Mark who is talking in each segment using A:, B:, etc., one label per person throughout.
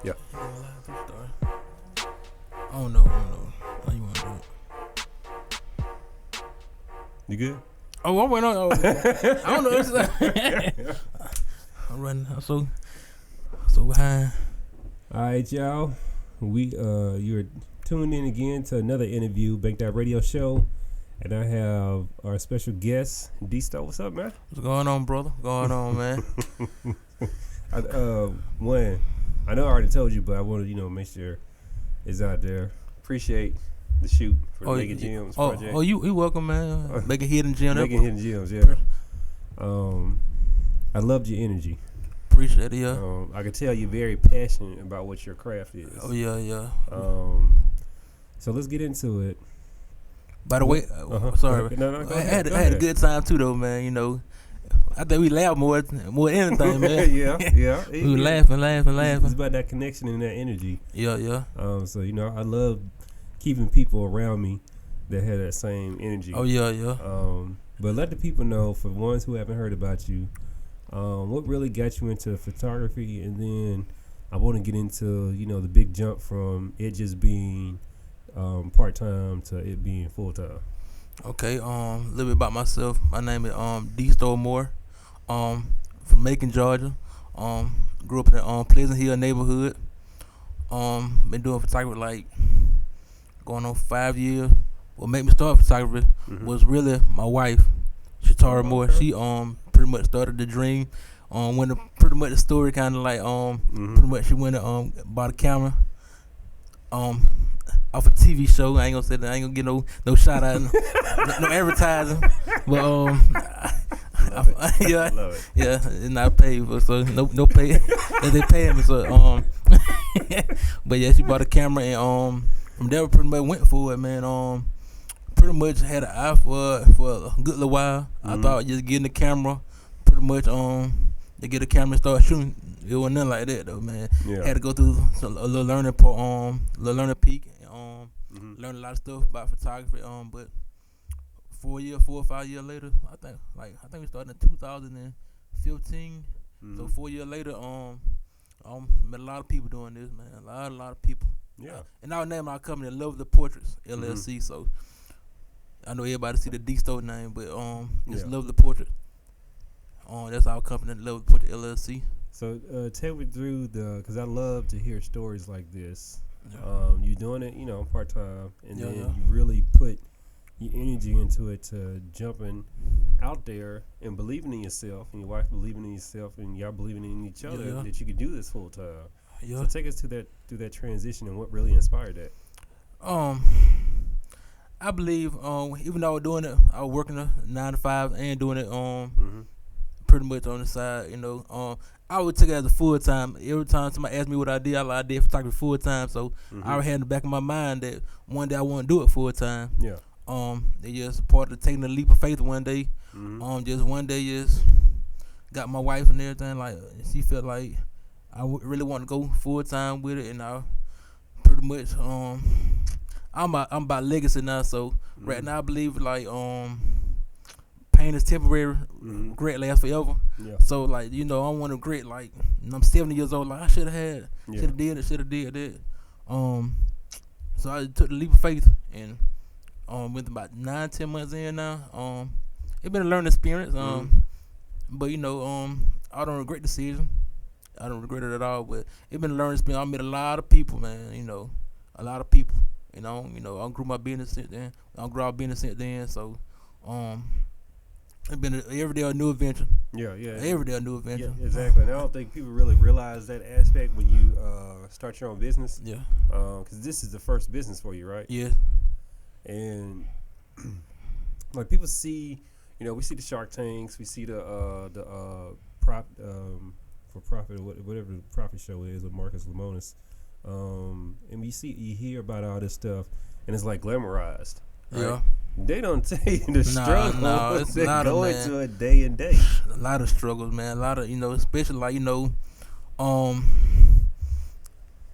A: Yep.
B: I don't know. How you want to do it?
A: You good?
B: Oh, I went on. Oh, I don't know. I'm running. I'm so behind.
A: All right, y'all. You're tuned in again to another interview, Bank That Radio Show, and I have our special guest, Dsto. What's up, man?
B: What's going on, brother? What's going on, man?
A: I know I already told you, but I want to, make sure it's out there. Appreciate the shoot for the Macon Gyms project.
B: Oh, you welcome, man. Macon Hidden Gym.
A: Macon Hidden Gyms, yeah. I loved your energy.
B: Appreciate it, yeah.
A: I can tell you're very passionate about what your craft is.
B: Oh, yeah.
A: So let's get into it.
B: By the way, sorry,
A: No,
B: I had a good time too, though, man. I think we laughed more than anything, man.
A: yeah.
B: We were laughing.
A: It's about that connection and that energy.
B: Yeah.
A: So I love keeping people around me that have that same energy.
B: Oh yeah.
A: But let the people know, for ones who haven't heard about you, what really got you into photography, and then I want to get into the big jump from it just being part-time to it being full-time.
B: Okay, a little bit about myself. My name is Dsto Moore. From Macon, Georgia. Grew up in the Pleasant Hill neighborhood. Been doing photography like going on 5 years. What made me start photography was really my wife, Shatara Moore. She pretty much started the dream. When pretty much the story kind of like pretty much she went and bought a camera off a TV show. I ain't gonna say that. I ain't gonna get no shout out, no advertising. But yeah, it's not paid for, so no pay. They paying me, so but yeah, she bought a camera, and from there we pretty much went for it, man. Pretty much had an eye for a good little while. I thought just getting the camera, pretty much to get a camera and start shooting. It wasn't nothing like that though, man. Yeah. Had to go through a little learning peak, and learn a lot of stuff about photography. But 4 or 5 years later, I think we started in 2015. So 4 years later, met a lot of people doing this, man. A lot of people.
A: Yeah.
B: And our name, our company, Love the Portraits LLC. So I know everybody see the Dsto name, but it's Love the Portrait. That's our company, Love the Portrait LLC.
A: So take me through because I love to hear stories like this. You doing it, part time, and then you really put your energy into it, to jumping out there and believing in yourself, and your wife believing in yourself, and y'all believing in each other that you could do this full time. Yeah. So take us through that transition and what really inspired that.
B: I believe even though I was doing it, I was working a 9 to 5 and doing it pretty much on the side. I would take it as a full time. Every time somebody asked me what I did photography full time. So I already had in the back of my mind that one day I want to do it full time.
A: Yeah.
B: They just part of taking a leap of faith one day. Just one day, just got my wife and everything. Like, she felt like I really want to go full time with it, and I pretty much I'm about legacy now. So right now I believe like pain is temporary, regret lasts forever. Yeah. So like I don't want to regret like I'm 70 years old. Like I should have did that. So I took the leap of faith, and with about 9-10 months in now, it's been a learning experience. But I don't regret the decision. I don't regret it at all. But it's been a learning experience. I met a lot of people, man. A lot of people. I grew my business since then. I grew our business since then. So, it's been every day a new adventure.
A: Yeah.
B: Every day a new adventure.
A: Yeah, exactly. And I don't think people really realize that aspect when you start your own business.
B: Yeah.
A: Because this is the first business for you, right?
B: Yeah.
A: And like people see, we see the Shark Tanks, we see the for profit or whatever the profit show is with Marcus Lemonis, and you hear about all this stuff, and it's like glamorized. Right? Yeah. They don't tell you the struggle.
B: No, it's
A: not go into it day and day.
B: A lot of struggles, man. A lot of especially like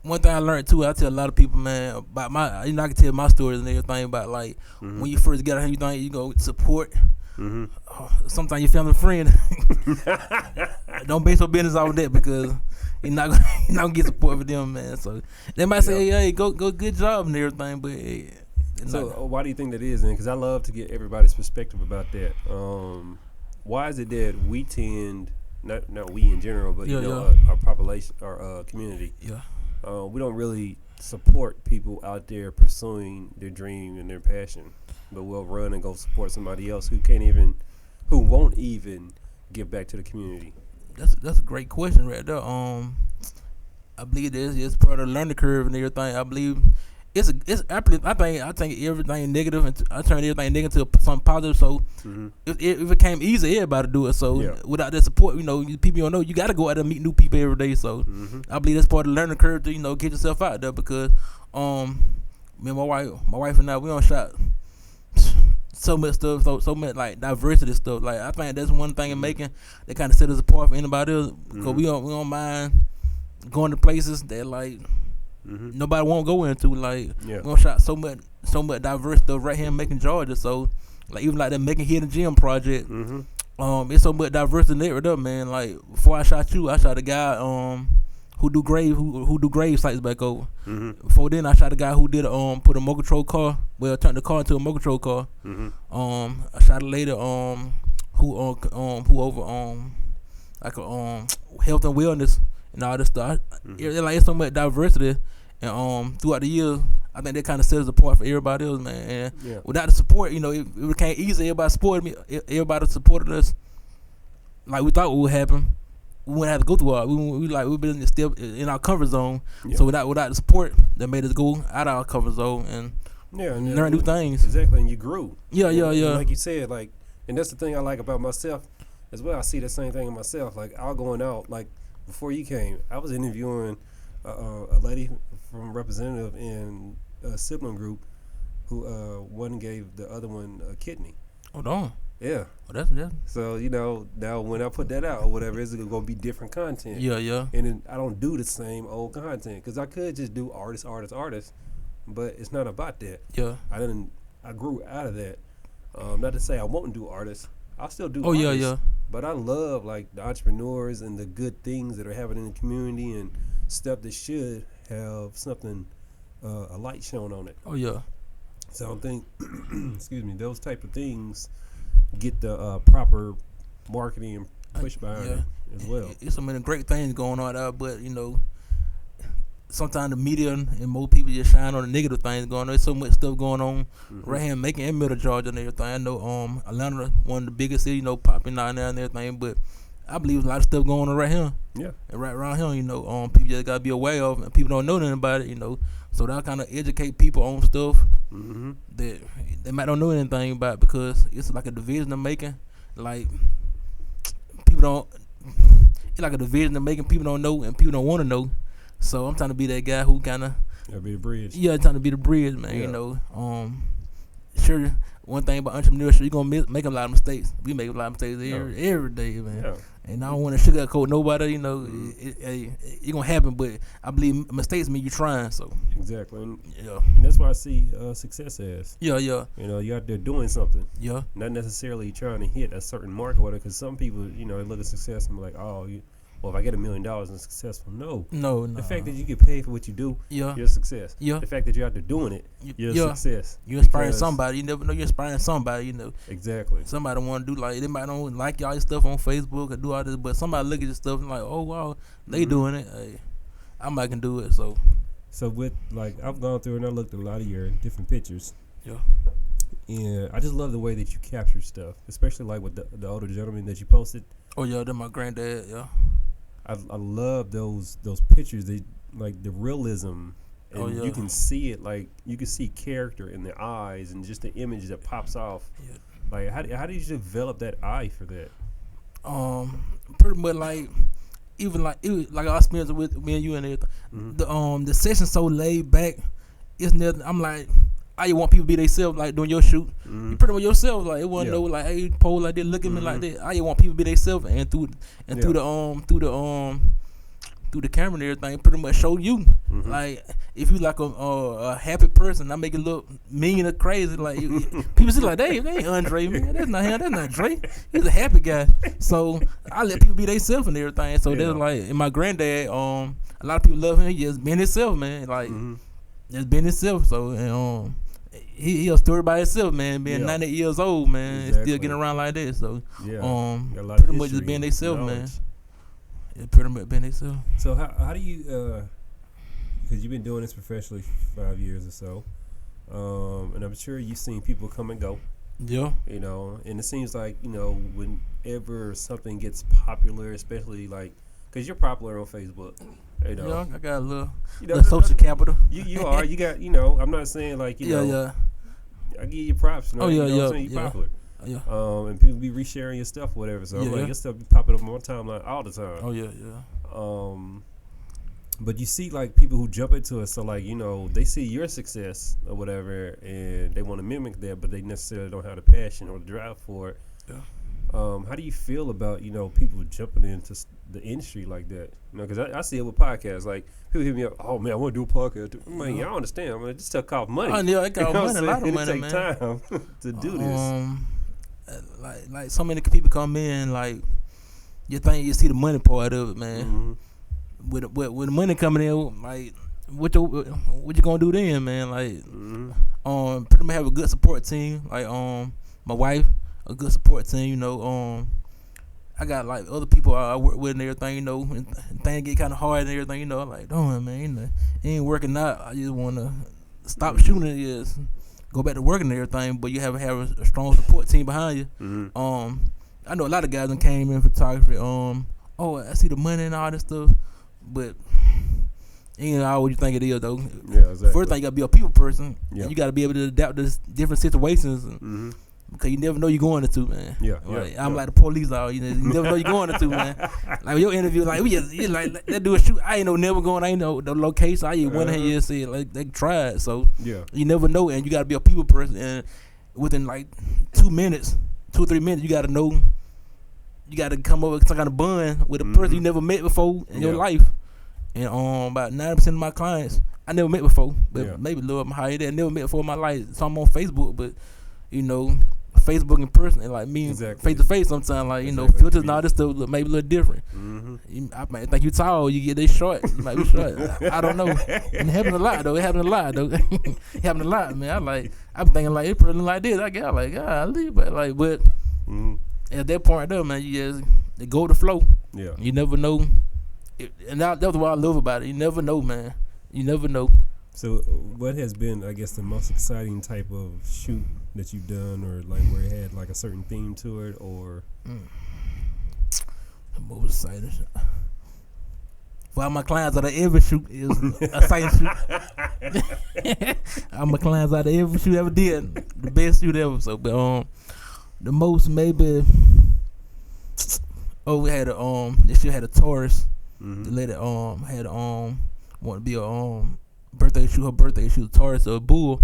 B: one thing I learned too, I tell a lot of people, man, about my, I can tell my stories and everything about like when you first get out here, you think you go support. Sometimes your family friend don't base your business off of that, because he not gonna get support for them, man. So they might say, hey, go, good job and everything, but hey,
A: so why do you think that is? Then, because I love to get everybody's perspective about that. Why is it that we tend, not we in general, but our population, our community, we don't really support people out there pursuing their dream and their passion, but we'll run and go support somebody else who won't even give back to the community?
B: That's a great question right there. I believe it's part of the learning curve and everything. I believe I think everything negative and I turn everything negative to something positive. So if it became easy, everybody do it. So without that support, people you don't know, you got to go out there and meet new people every day. So I believe that's part of the learning curve to get yourself out there, because me and my wife and I, we don't shot so much stuff, so much like diversity stuff. Like I think that's one thing in Macon that kind of set us apart from anybody else, because we don't mind going to places that like nobody won't go into. Like we don't shot so much diverse stuff right here in Macon, Georgia. So like even like that Macon Hidden Gem project, it's so much diverse in there, man. Like before I shot you, I shot a guy who do grave sites back over. Before then, I shot a guy who did put a motor control car, turned the car into a motor control car. I shot a lady who over like health and wellness and all this stuff. It's so much diversity, and throughout the years, I think that kind of sets us apart from everybody else, man. And without the support, it became easy. Everybody supported me. Everybody supported us like we thought it would happen. We wouldn't have to go through all. We've been still in our comfort zone. So without the support, that made us go out of our comfort zone and learn new things.
A: Exactly, and you grew.
B: Yeah.
A: Like you said, and that's the thing I like about myself as well. I see the same thing in myself. Like I was going out, like before you came, I was interviewing a lady from representative in a sibling group who one gave the other one a kidney.
B: Hold on.
A: Yeah.
B: Well, that's
A: So, now when I put that out or whatever, it's going to be different content.
B: Yeah.
A: And then I don't do the same old content, because I could just do artist, but it's not about that.
B: Yeah.
A: I grew out of that. Not to say I won't do artists. I'll still do
B: artists.
A: Yeah. But I love like the entrepreneurs and the good things that are happening in the community and stuff that should have something, a light shown on it.
B: Oh, yeah.
A: So I don't think, excuse me, those type of things get the proper marketing and push behind it as well.
B: It's so many great things going on out, but sometimes the media and more people just shine on the negative things going on. There's so much stuff going on right here in Macon and Middle Georgia and everything. I know Atlanta, one of the biggest cities, popping down there and everything, but I believe there's a lot of stuff going on right here. Yeah. And right around here, people just gotta be aware of, and people don't know nothing about it, So that'll kind of educate people on stuff that they might don't know anything about, because it's like a division of Macon. Like people don't. It's like a division of Macon. People don't know, and people don't want to know. So I'm trying to be that guy who kind of.
A: Be the bridge.
B: Yeah, trying to be the bridge, man. Yeah. Sure. One thing about entrepreneurship, you're gonna make a lot of mistakes. We make a lot of mistakes every day, man. Yeah. And I don't want to sugarcoat nobody. It's gonna happen, but I believe mistakes mean you're trying. So
A: exactly, and that's why I see success as. Yeah. You're out there doing something. Yeah. Not necessarily trying to hit a certain mark or whatever. Because some people, they look at success and be like, well, if I get $1 million, I'm successful. No. The fact that you get paid for what you do, you're a success. Yeah. The fact that you're out there doing it, you're a success.
B: You're inspiring somebody. You never know you're inspiring somebody,
A: Exactly.
B: Somebody want to do, like, they might don't like y'all stuff on Facebook or do all this, but somebody look at your stuff and like, oh, wow, they doing it. Hey, I might can do it, so.
A: So with, like, I've gone through and I looked at a lot of your different pictures.
B: Yeah.
A: And I just love the way that you capture stuff, especially like with the older gentleman that you posted.
B: Oh, yeah, they're my granddad, yeah.
A: I love those pictures. They like the realism, and you can see it. Like you can see character in the eyes and just the image that pops off. Yeah. Like how did you develop that eye for that?
B: Pretty much like even like I spent with me and you and everything. The session's so laid back. It's nothing. I'm like, I want people to be themselves, like doing your shoot. You pretty much yourself, like it wasn't no like, hey, pose like this, look at me like that. I want people to be themselves, and through the through the camera and everything, pretty much show you.
A: Mm-hmm.
B: Like, if you like a happy person, I make it look mean or crazy. Like, people see like, they ain't Andre, man. That's not him. That's not Dre. He's a happy guy. So I let people be themselves and everything. So they're like, and my granddad, a lot of people love him. He just being himself, man. Like, just being himself. So and he a story by himself, man. Being 98 years old, man, and still getting around like that. So pretty much just being themselves, man. Yeah, pretty much being themselves.
A: So how do you because you've been doing this professionally for 5 years or so, and I'm sure you've seen people come and go.
B: Yeah.
A: You know, and it seems like, you know, whenever something gets popular, especially like, because you're popular on Facebook. You know,
B: yeah, I got a little social capital.
A: You are. You got, you know, I'm not saying like, you know. I give you props. You know, you know what I'm saying? You're popular.
B: Yeah.
A: And people be resharing your stuff, whatever. So I'm like, your stuff be popping up on my timeline all the time.
B: Oh, yeah.
A: But you see, like, people who jump into it, so, like, you know, they see your success or whatever, and they want to mimic that, but they necessarily don't have the passion or the drive for it.
B: Yeah.
A: How do you feel about, you know, people jumping into the industry like that? You know, because I see it with podcasts. Like, people hit me up, oh, man, I want to do a podcast. I'm like, y'all understand. I mean, it just cost money.
B: Oh, yeah, it cost money, a lot of money,
A: man. It takes time to do this.
B: Like so many people come in, like, you think you see the money part of it, man.
A: Mm-hmm.
B: With the money coming in, like, what you gonna do then, man? Like, pretty much have a good support team. Like, my wife, a good support team. You know, I got like other people I work with and everything. You know, and things get kind of hard and everything. You know, I'm like, damn, man, you know, it ain't working out. I just wanna stop shooting. Just go back to working and everything. But you have a strong support team behind you.
A: Mm-hmm.
B: I know a lot of guys that came in photography. I see the money and all this stuff. But you know what you think it is, though.
A: Yeah, exactly.
B: First thing, you gotta be a people person.
A: Yeah.
B: And you gotta be able to adapt to different situations, because you never know you're going into, man.
A: Yeah,
B: I'm like the police are. You never know you're going into, man. Like your interview, like you like that dude shoot. I ain't never going. I ain't know the location. I just went ahead and said like they tried. So you never know, and you gotta be a people person. And within like 2 minutes, 2 or 3 minutes, you gotta know. You got to come up with some kind of bond with a person you never met before in your life. And about 90% of my clients, I never met before. But maybe a little higher than I never met before in my life. So I'm on Facebook, but, you know, Facebook in person, and like me face to face sometimes, like, you know, filters and all this stuff look maybe a little different. I might think you tall, you get they short, you might be short. I don't know. And it happens a lot, though. It happens a lot, man. I'm thinking like it's pretty like this. I got like, golly, but at that point, though, man, you just go with the flow. Yeah. You never know. And that's what I love about it. You never know, man. You never know.
A: So what has been, I guess, the most exciting type of shoot that you've done, or like where it had like a certain theme to it, or?
B: The most exciting. For all my clients out of every shoot is a exciting shoot. All my clients out of every shoot ever did. The best shoot ever. So, but the most maybe. We had this year had a Taurus. The lady had want to be a birthday shoot. Her birthday shoot, a Taurus or a bull.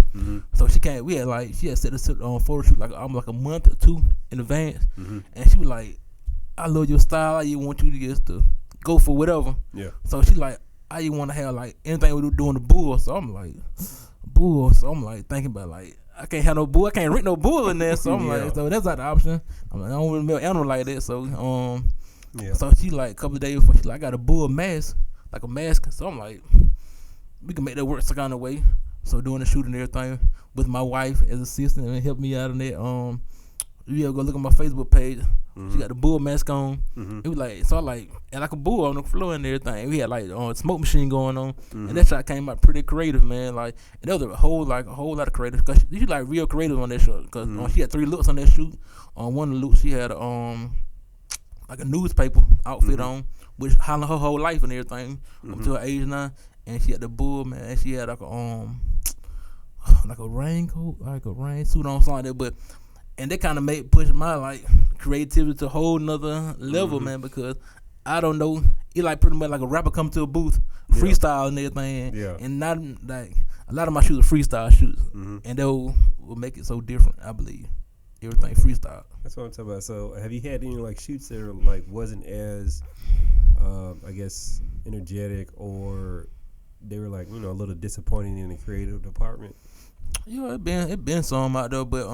B: So she came. She had set a photo shoot like almost like a month or two in advance, and she was like, "I love your style. I just want you to just to go for whatever." Yeah. So she like, I just want to have like anything we do doing the bull. So I'm like, bull. So I'm like thinking about like. I can't have no bull. I can't rent no bull in there. So I'm like, so that's not the option. I'm like, I don't really know animal like that. So so she like a couple of days before, she like, I got a bull mask, like a mask. So I'm like, we can make that work some kind of way. So doing the shooting and everything with my wife as assistant and help me out in that. You ever go look at my Facebook page? She got the bull mask on. It was like, so I like, and like a bull on the floor and everything. And we had like smoke machine going on, and that shot came out pretty creative, man. Like, and there was a whole lot of creative. Cause she like real creative on that shoot. Cause she had 3 looks on that shoot. On one of the looks, she had like a newspaper outfit on, which hollering her whole life and everything up to her age now. And she had the bull, man. And she had like a raincoat, like a rain suit on, something like that. But and that kind of push my like creativity to a whole nother level, man, because I don't know, it like pretty much like a rapper come to a booth, freestyle and everything, and not like a lot of my shoots are freestyle shoots, and that will make it so different, I believe. Everything freestyle.
A: That's what I'm talking about. So have you had any like shoots that are like wasn't as I guess, energetic, or they were like, a little disappointing in the creative department?
B: Yeah, it been some out there, but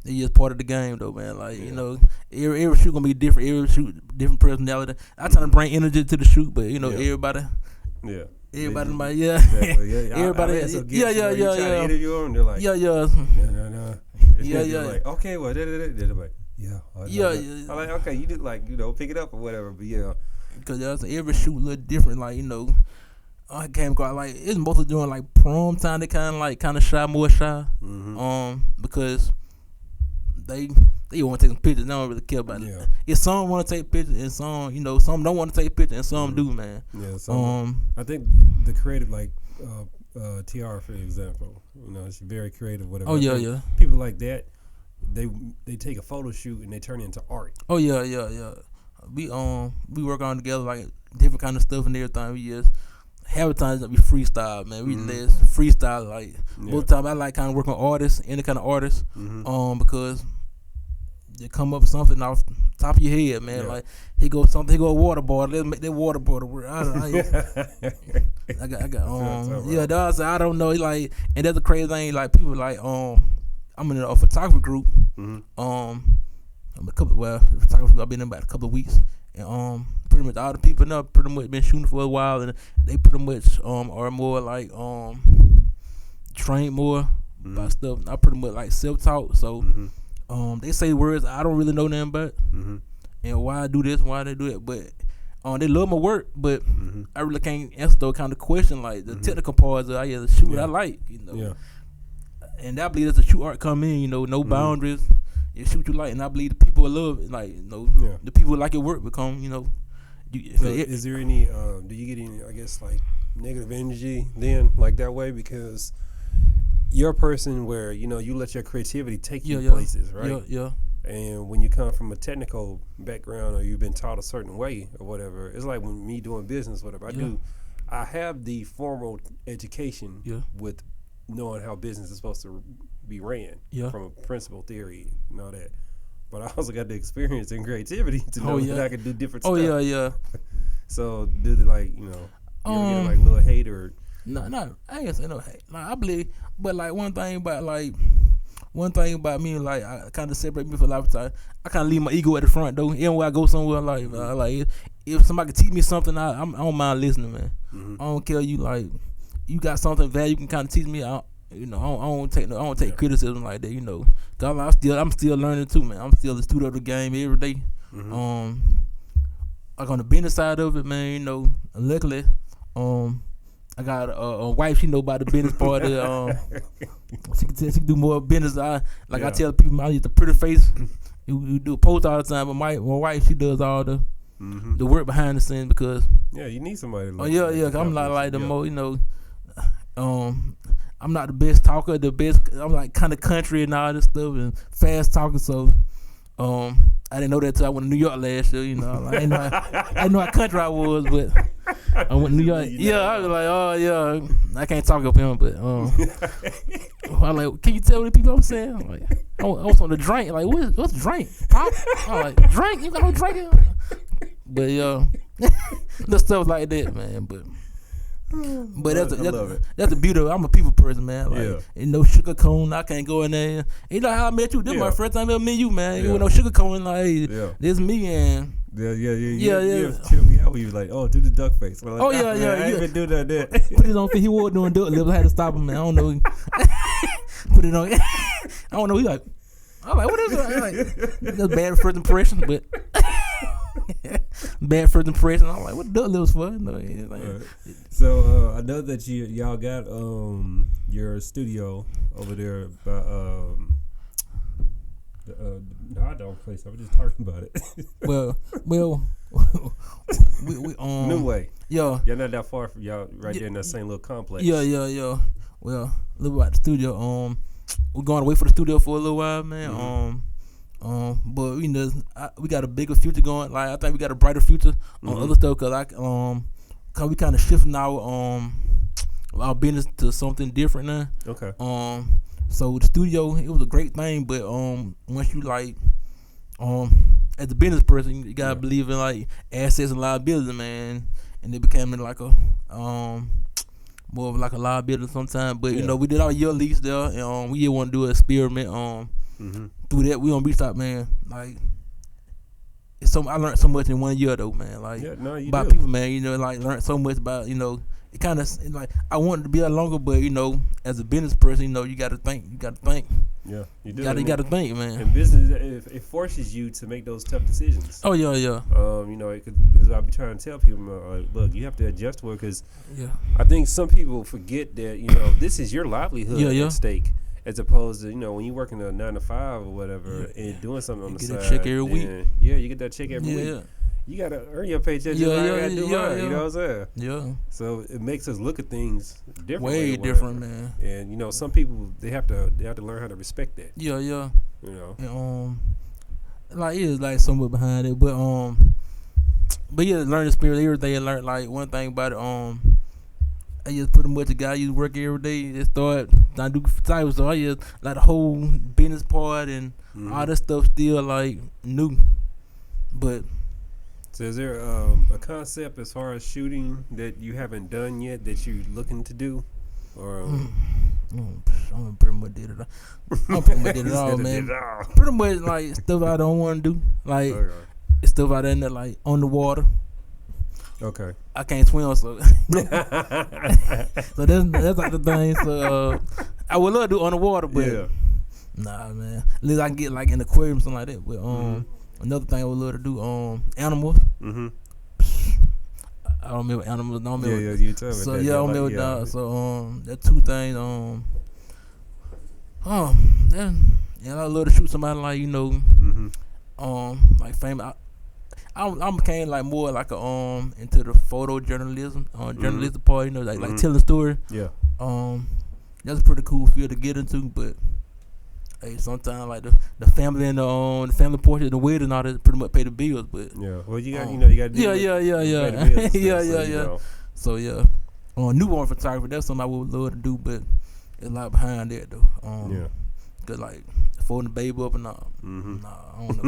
B: it's just part of the game though, man. Like every shoot gonna be different. Every shoot different personality. I try to bring energy to the shoot, but everybody.
A: Yeah.
B: Everybody,
A: Exactly. Yeah.
B: Everybody,
A: yeah. Interview them, they're like,
B: no.
A: Yeah. Like, okay, well, they're like, yeah. I'm like, okay, you did like, pick it up or whatever, but yeah.
B: Because every shoot a little different, like I came across like it's mostly doing like prom time. They kind of more shy, because they want to take some pictures. They don't really care about it. If some want to take pictures and some don't want to take pictures and some do, man.
A: Yeah. So I think the creative, like TR for example, she's very creative. Whatever.
B: Oh yeah.
A: People like that, they take a photo shoot and they turn it into art.
B: Oh yeah. We work on together like different kind of stuff and everything. We just half the time we freestyle, man. We just freestyle like most of the time. I like kind of working with artists, any kind of artists, because they come up with something off top of your head, man. Yeah. Like he go a water bottle. Let's make that water bottle work. I got that's I don't know. Like, and that's a crazy thing. Like people like I'm in a photography group. I'm photography. I've been in about a couple of weeks, and pretty much all the people now pretty much been shooting for a while, and they pretty much are more like trained more by stuff. I pretty much like self-taught, so they say words I don't really know nothing about, and why I do this, why they do it, but they love my work, but I really can't answer those kind of question like the technical parts. I just shoot what I like, and I believe that's the shoot art come in, no boundaries. You shoot you like, and I believe the people will love it, like the people who like your work become,
A: So is there any? Do you get any? I guess like negative energy then, like that way, because you're a person where you let your creativity take you places, right?
B: Yeah.
A: And when you come from a technical background or you've been taught a certain way or whatever, it's like when me doing business, whatever I have the formal education with knowing how business is supposed to be ran from a principle theory and all that. But I also got the experience and creativity to know that I can do different stuff.
B: Oh, yeah.
A: So, do they like, you ever get like a little hate or?
B: No, I ain't gonna say no hate. Like, I believe, but like one thing about me, like I kind of separate me from a lot of time. I kind of leave my ego at the front though. Even when I go somewhere, like if somebody can teach me something, I don't mind listening, man. I don't care you got something valuable you can kind of teach me. I don't take criticism like that. Cause I'm still learning too, man. I'm still a student of the game every day. Like on the business side of it, man. Luckily, I got a wife. She know about the business part. She can do more business. I tell people, I use the pretty face. You do a post all the time, but my wife, she does all the work behind the scenes because
A: you need somebody.
B: I'm not like the more I'm not the best talker, I'm like kind of country and all this stuff and fast talker, so I didn't know that till I went to New York last year. I didn't know how country I was, but I went to New York. I was like, oh yeah, I can't talk up him, but I'm like, can you tell the people I'm saying? I'm like, I was on the drink, like what's drink? Pop? I'm like, drink? You got no drink? But the stuff like that, man. But that's the beauty of it. I'm a people person, man. Like, ain't no sugar cone. I can't go in there. You know how I met you? This my first time I ever met you, man. You with no sugar cone. Like, this me and
A: Yeah. Chill me out. You like, do the duck face. Like, I ain't even do that.
B: Put it on. He was doing duck lips. I had to stop him, man. I don't know. Put it on. I don't know. He like, I'm like, what is it? Like, that's bad first impression, but. Bad first impression. I'm like, what duck lips for? No,
A: So I know that y'all got your studio over there by the hot dog place. I was just talking about it.
B: well, we
A: New Way.
B: Yeah,
A: you're not that far from y'all. Right there in that same little complex.
B: Yeah. Well, a little about the studio. We're going to wait for the studio for a little while, man. But we got a bigger future going. Like I think we got a brighter future on other stuff cause we kind of shifting our business to something different now.
A: Okay.
B: So the studio, it was a great thing, but once you like as a business person, you gotta believe in like assets and liability, man. And it became like a more of like a liability sometimes. But you know, we did our year lease there, and we want to do an experiment. Through that, we gonna restart, man. Like, I learned so much in 1 year though, man. Like, about people, man. You know, like learned so much about, you know. It kind of like I wanted to be a longer, but you know, as a business person, you know, you got to think.
A: Yeah, you do.
B: You got to think, man.
A: In business, it forces you to make those tough decisions.
B: Oh yeah.
A: You know, as I be trying to tell people, like, look, you have to adjust to it because I think some people forget that, you know, this is your livelihood at stake, as opposed to, you know, when you working a 9 to 5 or whatever and doing something on the side.
B: You get that check every week.
A: Yeah, you get that check every week. You gotta earn your paycheck. You gotta do mine. You know what I'm saying? Yeah. So it makes us look at things different.
B: Way different, man.
A: And you know, some people they have to learn how to respect that.
B: Yeah.
A: You know.
B: And, like it's like somewhere behind it, but yeah, learn the spirit every day. And learn like one thing about it. I just pretty much a guy used to work every day. Just start trying to do type. So I just like the whole business part and all that stuff still like new, but.
A: So is there a concept as far as shooting that you haven't done yet that you're looking to do? Or
B: I pretty much did it. I pretty much did it all, man. Pretty much like stuff I don't want to do. Like stuff out there like on the water.
A: Okay.
B: I can't swim, so so that's like the thing. So I would love to do on the water, but nah, man. At least I can get like in the aquarium, something like that. But another thing I would love to do, animals. I don't remember animals. Don't remember.
A: You tell me.
B: So I don't remember dogs. So that two things. I love to shoot somebody like, you know, like famous. I became like more like a into the photojournalism, journalistic part. You know, like telling story. Yeah. That's a pretty cool field to get into, but. Hey, sometimes like the family and the family portion of the wedding and all that pretty much pay the bills, but
A: well you got you got to do
B: yeah. So newborn photography, that's something I would love to do, but it's a lot behind that though. Cause like folding the baby up and nah, I don't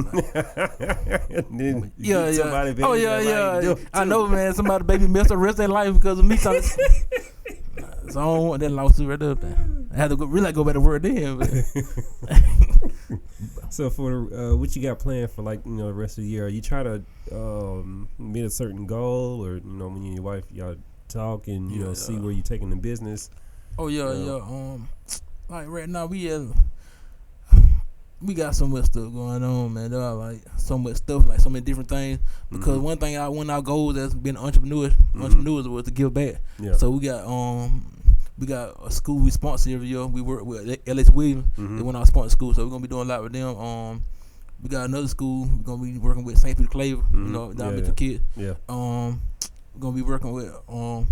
B: know. I know, man. Somebody baby messed up the rest of their life because of me trying to. So I don't want that lawsuit right there, man. I had to really go back to work then.
A: So for what you got planned for like, you know, the rest of the year, are you trying to meet a certain goal, or, you know, when you and your wife y'all talk and you know see where you're taking the business?
B: Oh yeah. Like right now we got so much stuff going on, man. There are like so much stuff, like so many different things. Because one of our goals as being entrepreneurs was to give back. Yeah. So we got a school we sponsor every year. We work with LS Williams. They want our sponsor school, so we're gonna be doing a lot with them. We got another school. We're gonna be working with St. Peter Claver. You know, down with the kids. Yeah. We're gonna be working with I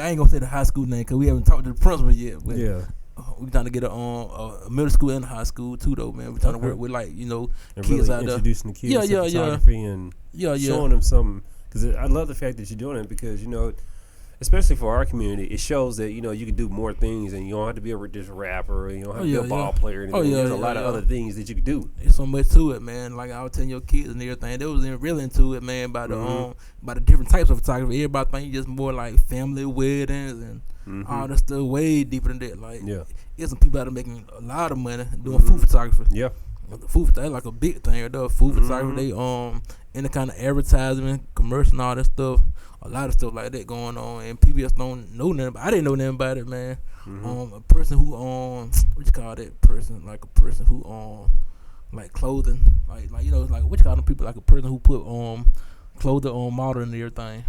B: ain't gonna say the high school name because we haven't talked to the principal yet. But we're trying to get a middle school and high school too, though, man. We're trying to work with, like, you know,
A: and
B: kids
A: really
B: out there.
A: Introducing the kids to photography and showing them something. Because I love the fact that you're doing it because, you know, especially for our community, it shows that, you know, you can do more things and you don't have to be just a rapper or you don't have to be a ball player. There's a lot of other things that you can do.
B: There's so much to it, man. Like I was telling your kids and everything, they was really into it, man, by the different types of photography. Everybody think just more like family weddings and all that stuff, way deeper than that. Like, there's some people out there making a lot of money doing food photography. Yeah. Food photography, like a big thing. Food photography, they any kind of advertisement, commercial, and all that stuff. A lot of stuff like that going on, and people just don't know nothing. I didn't know nothing about it, man. A person who what you call that person? Like a person who like clothing, like you know, like what you call them people? Like a person who put clothing on model and everything.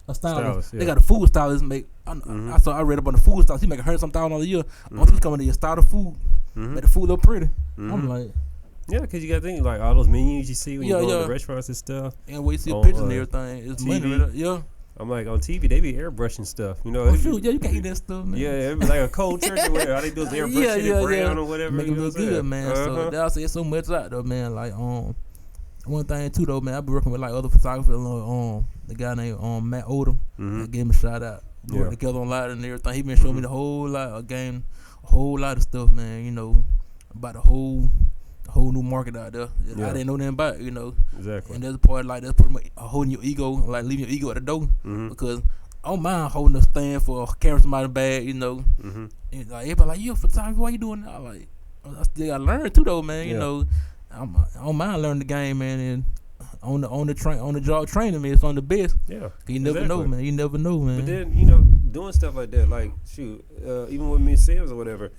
B: A stylist. They got a food stylist make. I read about the food stylist. He make $100,000 a year. He's coming to start the food, make the food look pretty. I'm like.
A: Yeah, because you got to think, like, all those menus you see when you go to the restaurants and stuff.
B: And we see pictures and everything. It's money right there.
A: I'm like, on TV, they be airbrushing stuff, you know.
B: Oh, shoot, you can't eat that stuff, man.
A: Yeah, it be like a cold turkey or whatever. All they do is airbrush it brown or whatever.
B: Make it look good, man. So, that's it's so much out there, man. Like, one thing, too, though, man, I be working with, like, other photographers. The guy named Matt Odom. I gave him a shout out. We work together on a lot and everything. He been showing me the whole lot of stuff, man, you know, about the whole a whole new market out there.
A: Yeah.
B: I didn't know nothing about it, you know.
A: Exactly.
B: And that's part like that's pretty much holding your ego, like leaving your ego at the door. Because I don't mind holding a stand for carrying somebody's bag, you know. And like everybody like, you a photographer, why you doing that? Like, I still gotta learn too though, man. You know, I don't mind learning the game, man. And on the job training, man, it's on the best.
A: Yeah,
B: you never know, man. You never know, man.
A: But then, you know, doing stuff like that, like shoot, even with me and Sims or whatever,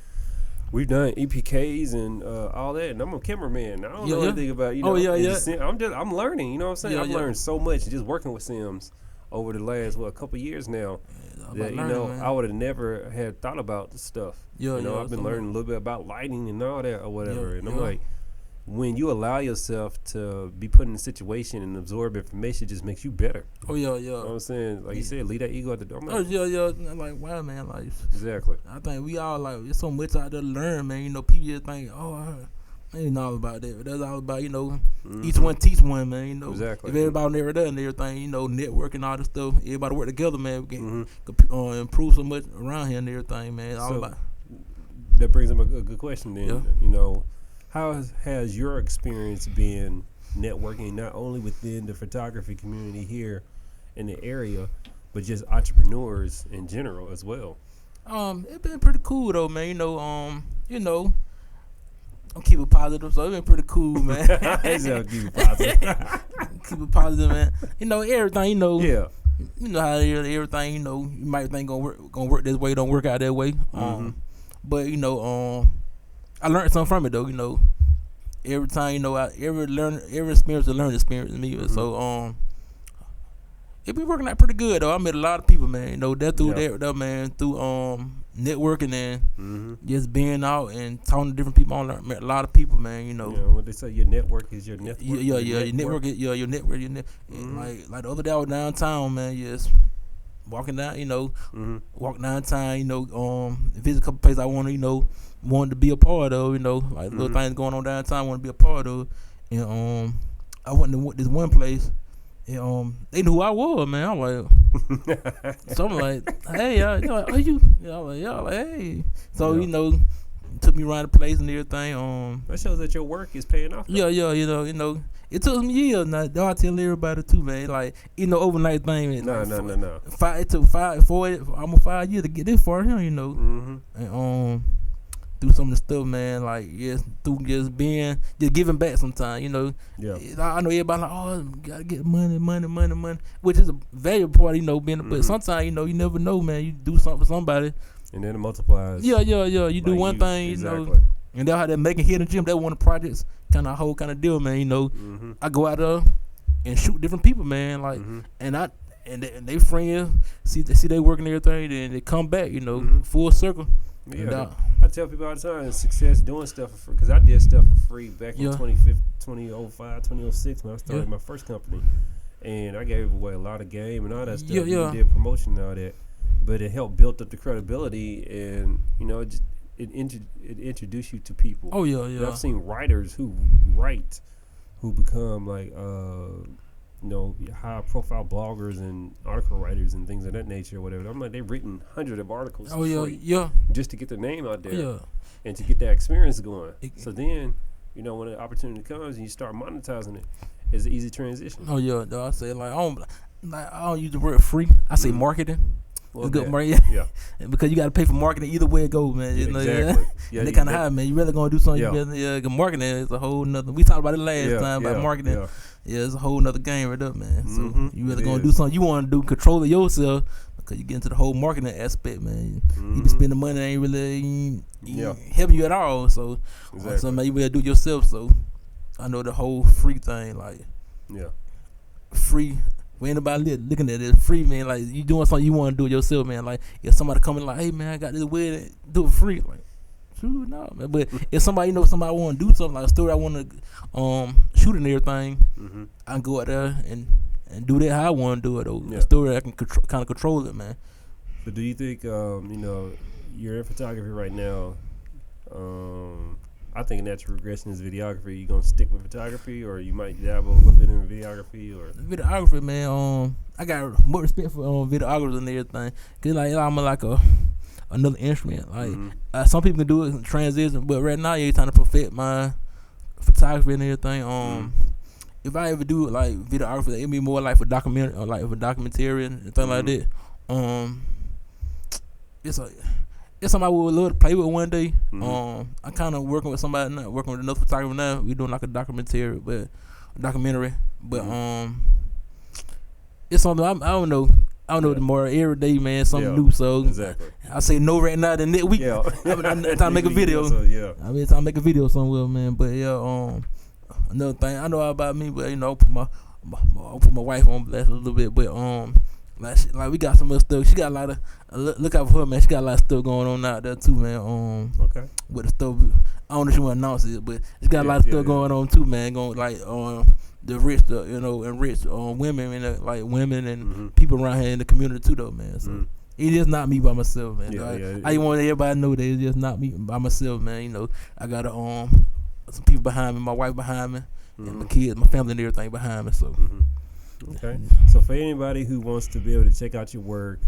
A: we've done EPKs and all that, and I'm a cameraman. I don't know anything about, you know. I'm learning. You know what I'm saying? I've learned so much just working with Sims over the last couple years now. That, you know, man. I would have never had thought about the stuff. You know, I've been learning a little bit about lighting and all that or whatever. And I'm like, when you allow yourself to be put in a situation and absorb information, it just makes you better. You know what I'm saying? Like you said, leave that ego at the door.
B: Like, wow, man. Like,
A: exactly.
B: I think we all, like, there's so much out there to learn, man. You know, people just think, I ain't all about that. But that's all about, you know, each one teach one, man. You know,
A: exactly.
B: If everybody never done everything, you know, networking, all this stuff, everybody work together, man. We can improve so much around here and everything, man. All about.
A: That brings up a good question then. You know, how has your experience been networking not only within the photography community here in the area, but just entrepreneurs in general as well?
B: It's been pretty cool though, man. You know, I'm keeping positive, so it's been pretty cool, man.
A: Keep it positive.
B: Keep it positive, man. You know, everything, you know.
A: Yeah.
B: You know how everything, you know, you might think gonna work this way, don't work out that way. But you know, I learned something from it though. You know, every time, you know, every experience is a learning experience to me. So it be working out pretty good though. I met a lot of people, man. You know, that through that man, through networking and just being out and talking to different people. I met a lot of people, man. You know,
A: what they say, your network is your network.
B: Your network is your network. Like the other day I was downtown, man. Just walking down, you know, walk downtown, you know, visit a couple places I wanted to be a part of, you know, like little things going on downtown I want to be a part of. And I went to this one place and they knew who I was, man. I'm like so I'm like, hey, y'all like, are you? Y'all like, hey. So, you know, took me around the place and everything.
A: That shows that your work is paying off.
B: You know. It took me years. Now, though I tell everybody too, man. Like, you know, overnight thing. Man,
A: No.
B: It took almost 5 years to get this far here, you know. And through some of the stuff, man. Like, through just giving back sometimes, you know.
A: Yeah.
B: I know everybody like, gotta get money, which is a valuable part, you know. But sometimes, you know, you never know, man. You do something for somebody,
A: and then it multiplies.
B: Yeah. You do one thing,
A: exactly.
B: You know. And that's how they're making hidden gym. That one of the projects, kind of deal, man. You know, I go out there and shoot different people, man. Like, and they friends see they working everything, and they come back, you know, full circle.
A: Yeah, I tell people all the time, success doing stuff for free, because I did stuff for free back in 2005, 2006 when I started my first company, and I gave away a lot of game and all that stuff. We did promotion and all that, but it helped build up the credibility, and you know, it introduced you to people. And I've seen writers who become like you know, high profile bloggers and article writers and things of that nature or whatever. I'm like, they've written hundreds of articles just to get their name out there and to get that experience going. So then, you know, when the opportunity comes and you start monetizing it, it's an easy transition.
B: I say like I don't use the word free. I say marketing. Well, it's good marketing. Because you got to pay for marketing either way it goes, man. You know,
A: exactly.
B: They kind of high, man. You really gonna do something? Marketing is a whole nother. We talked about it last time about marketing. It's a whole nother game right up, man. So you really gonna do something you want to do, control it yourself, because you get into the whole marketing aspect, man. You be spending money that ain't really helping you at all. So something you better do yourself. So I know the whole free thing, like free. When anybody looking at it, free, man. Like, you doing something you want to do it yourself, man. Like, if somebody coming like, hey, man, I got this wedding, do it free. Like, true, no, man. But if somebody somebody want to do something, like a story I want to shoot and everything, I can go out there and do that how I want to do it. Though. A story I can kind of control it, man.
A: But do you think, you know, you're in photography right now, I think natural regression is videography. You gonna stick with photography, or you might dabble a little bit in videography, or
B: videography, man. I got more respect for videographers and everything. Cause like I'm like another instrument. Like some people can do it in transition, but right now you're trying to perfect my photography and everything. If I ever do like videography, it'd be more like for documentary or like for documentary and things like that. It's something I would love to play with one day. I'm kind of working with somebody now, working with another photographer now. We doing like a documentary, but it's something I don't know. I don't know tomorrow. Every day, man, something new. So I say no right now. The next week, I'm trying to make a video. I mean, trying to make a video somewhere, man. But another thing I know about me, but I put my wife on blast a little bit. But like we got some other stuff. She got a lot of look out for her, man. She got a lot of stuff going on out there too, man. With the stuff, I don't know if she want to announce it, but she got a lot of stuff going on too, man. Going like the rich, enrich women and like women and people around here in the community too, though, man. So it is not me by myself, man. I want everybody to know that it's just not me by myself, man. I got some people behind me, my wife behind me, and my kids, my family, and everything behind me. So.
A: Okay. So for anybody who wants to be able to check out your work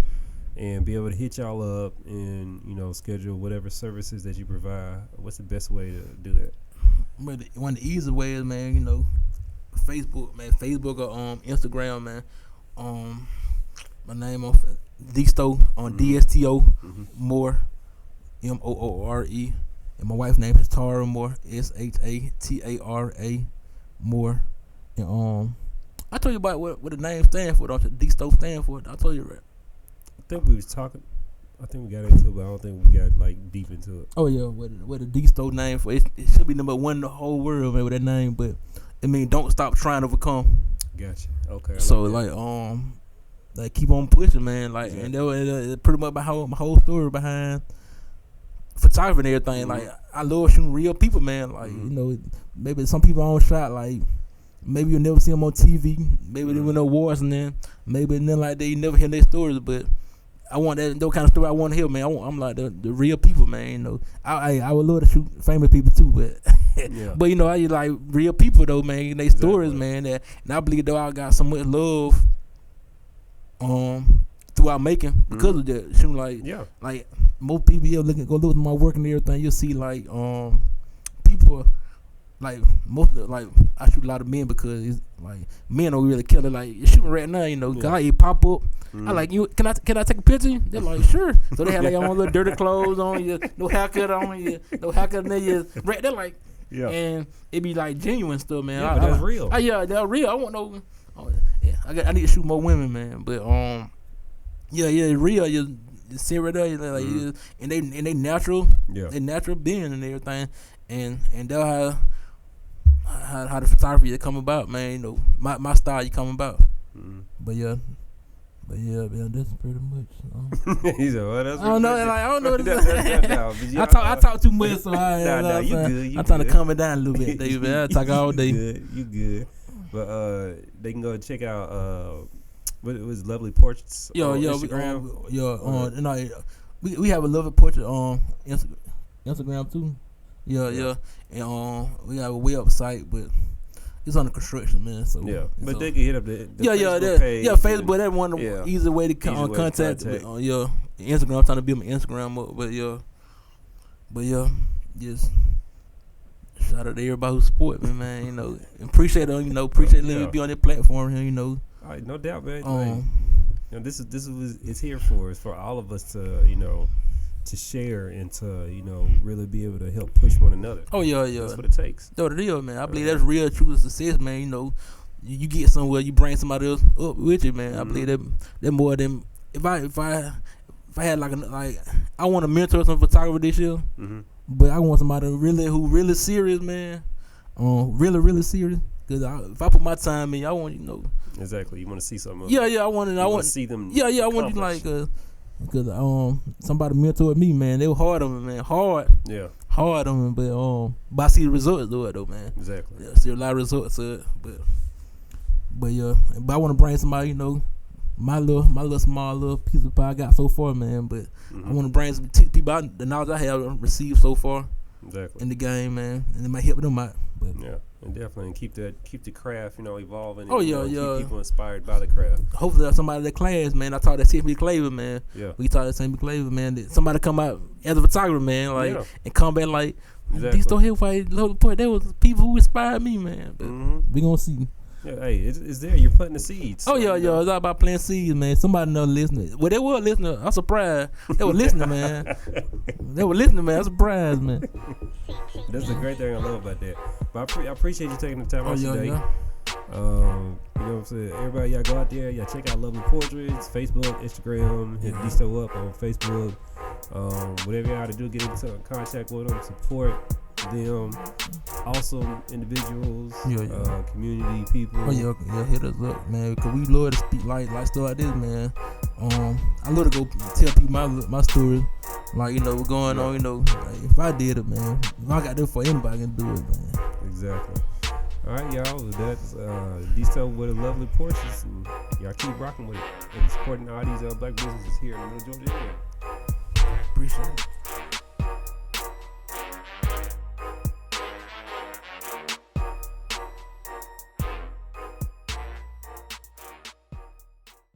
A: and be able to hit y'all up and schedule whatever services that you provide, what's the best way to do that?
B: But one of the easy ways, man, Facebook, man, Facebook or Instagram, man. My name on Dsto on Dsto Moore, Moore, and my wife's name is Tara Moore, Shatara Moore, and I told you about what the name stands for, don't you? Dsto stand for. I told you, right?
A: I think we was talking. I think we got into it, but I don't think we got like deep into it.
B: Oh yeah, what the Dsto name for? It should be number one in the whole world, man, with that name. But it mean don't stop trying to overcome.
A: Gotcha. Okay.
B: So like keep on pushing, man. Like and that pretty much my whole story behind photography and everything. Like I love shooting real people, man. Like maybe some people on shot like. Maybe you'll never see them on TV. Maybe they win awards and then maybe and then like that you never hear their stories. But I want that kind of story I want to hear, man. I'm like the real people, man. I would love to shoot famous people too, but but I like real people though, man. They stories, man. And I believe though I got so much love throughout Macon because of that. Shooting like most people go look at my work and everything. You'll see like people. Like I shoot a lot of men because it's like men don't really kill it. Like you're shooting right now, guy pop up. I like you. Can I take a picture? They're like sure. So they have their own little dirty clothes on, no haircut on, no haircut. And they just right. They're like, and it be like genuine stuff, man.
A: Yeah, that's real.
B: They're real. I want no. I need to shoot more women, man. But real. You see right there, like and they natural. Yeah. They natural being and everything, and they'll have. How the photography come about, man. My style come about. But yeah, that's pretty much.
A: He said, "Well, that's."
B: I don't know. I don't know. I talk too much, so
A: you good.
B: I'm trying to calm it down a little bit, David. I talk all day.
A: You good. But they can go check out what it was, Lovely Portraits.
B: We have a Lovely Portrait on Instagram too. Yeah, and we have a website, but it's under construction, man. So
A: but they can hit up the Facebook page.
B: Facebook. That's one easy way to contact. Instagram. I'm trying to build my Instagram up, but just shout out to everybody who support me, man. Appreciate it. Appreciate letting me be on that platform here.
A: All right, no doubt, man. This is it's here for us, for all of us to to share and to really be able to help push one another.
B: Oh yeah,
A: that's what it takes.
B: No, the deal, man. I believe that's real, true success, man. You get somewhere, you bring somebody else up with you, man. I believe that more than if I had like I want to mentor some photographer this year, but I want somebody who really serious, man. Really serious. Cause if I put my time in, I want
A: exactly. You want to see something.
B: Yeah, I want to see
A: them.
B: Yeah, I want you because somebody mentored me, man. They were hard on me, man. Hard on me, but I see the results though, man.
A: Exactly.
B: Yeah, I see a lot of results to it, but I want to bring somebody, my little small little piece of pie I got so far, man. But I want to bring some people out the knowledge I have received so far in the game, man, and it might help them out. But
A: and definitely keep the craft, evolving.
B: And,
A: keep people inspired by the craft.
B: Hopefully, there's somebody in the class, man. I taught that St. Claver, man.
A: Yeah.
B: We taught that St. Claver, man. That somebody come out as a photographer, man, and come back like,
A: Exactly.
B: Dsto here fight Lovely Porch. There was people who inspired me, man. But we gonna see.
A: Yeah, hey, it's there. You're planting the seeds.
B: Oh yeah, it's all about planting seeds, man. Somebody know listening. Well, they were listening. I'm surprised. They were listening, man. I'm surprised, man.
A: That's the great thing I love about that. But I appreciate you taking the time out today.
B: Yeah.
A: You know what I'm saying? Everybody, y'all go out there. Y'all check out Lovely Portraits, Facebook, Instagram. Hit Dsto up on Facebook. Whatever y'all to do, get into contact with them, support them. Awesome individuals, community people.
B: Oh yeah, hit us up, man. Cause we love to speak like stuff like this, man. I love to go tell people my story, like what's going on. Like, if I did it, man, if I got there for anybody can do it, man.
A: Exactly. All right, y'all. That's Dsto with a Lovely Portraits, and y'all keep rocking with it and supporting all these black businesses here in the middle of Georgia.
B: Appreciate it.